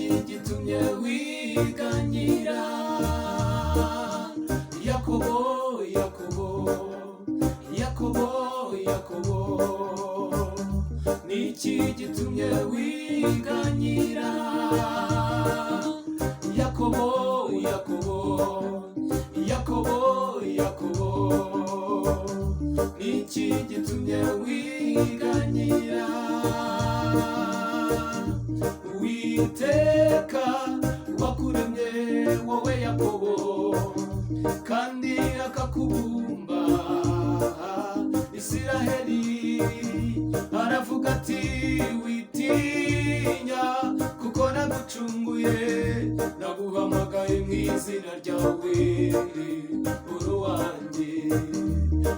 niki gitumye wiganyira Yakobo Yakobo Yakobo Yakobo niki gitumye wiganyira Yakobo Yakobo Yakobo Yakobo niki gitumye wiganyira Uwiteka wakuremye wowe Yakobo kandi akakubumba Isiraheli aravuga ati witinya kuko nagucunguye naguhamagaye mu izina ryawe uri uwanjye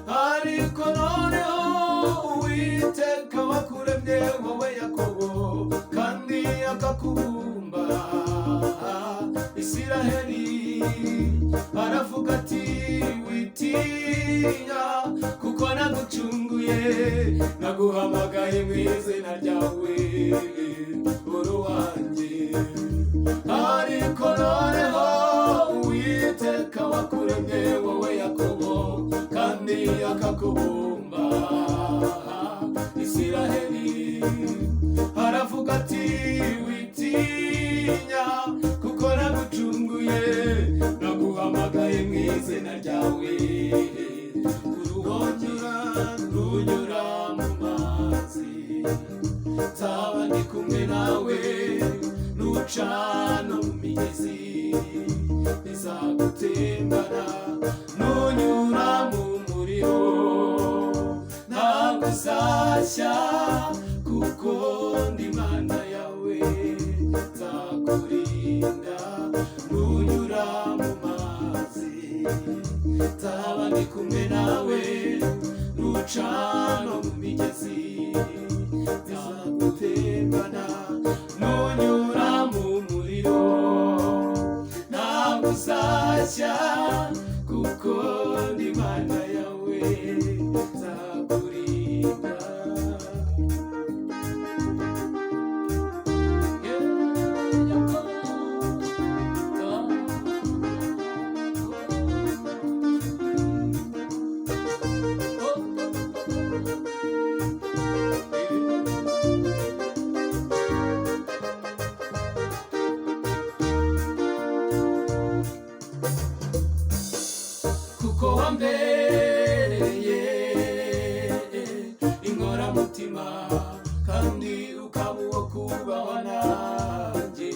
ariko noneho Uwiteka wakuremye wowe Yakobo kandi akakubumba Isiraheli aravuga ati witinya kuko nagucunguye naguhamagaye mu izina ryawe uri uwanjye ariko noneho Uwiteka wakuremye wowe Yakobo kandi akakubumba Isiraheli aravuga ati witinya kuko nagucunguye naguhamagaye mu izina ryawe urunyura mu mazi nzaba ndi kumwe nawe nuca no mu migezi izagutembana nunyura mu muriro ntabwo uzashya kuko ndi Imana yawe nzakurinda nunyura mu mazi nzaba ndi kumwe nawe nuca no mu migezi izagutembana nunyura mu muriro ntabwo uzashya kuko ndi Imana yawe nzakurinda kuko wambereye inkoramutima kandi ukaba uwo kubahwa nanjye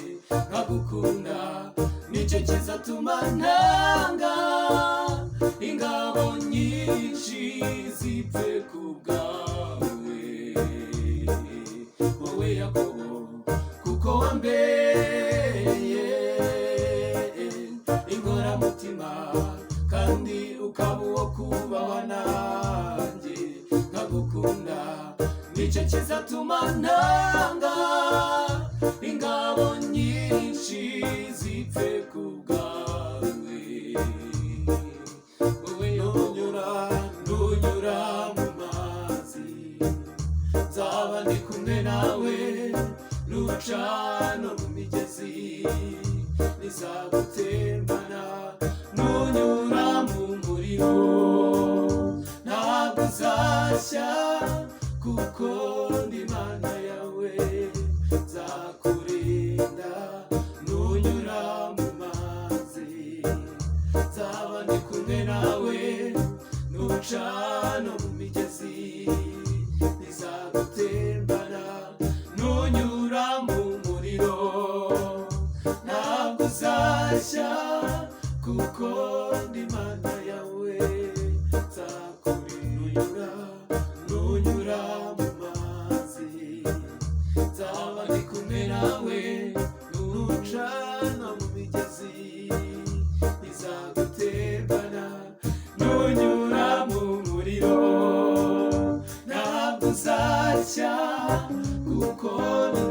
nkagukunda nicyo kizatuma ntanga ingabo nyinshi zipfe ku bwawe wowe Yakobo kuko wambereye inkoramutima kandi ukaba uwo kubahwa nanjye nkagukunda nicyo kizatuma ntanga ingabo nyinshi zipfe ku bwawe wowe nunyura mu mazi nzaba ndi kumwe nawe nuca no mu migezi izagutembana nunyura mu muriro ntabwo uzashya kuko ndi Imana yawe nzakurinda nunyura mu mazi nzaba ndi kumwe nawe nuca no mu migezi izagutembana nunyura mu muriro ntabwo uzashya kuko ndi Imana yawe nzakurinda nunyura mu mazi nzaba ndi kumwe nawe nuca no mu migezi izagutembana nunyura mu muriro ntabwo uzashya kuko ndi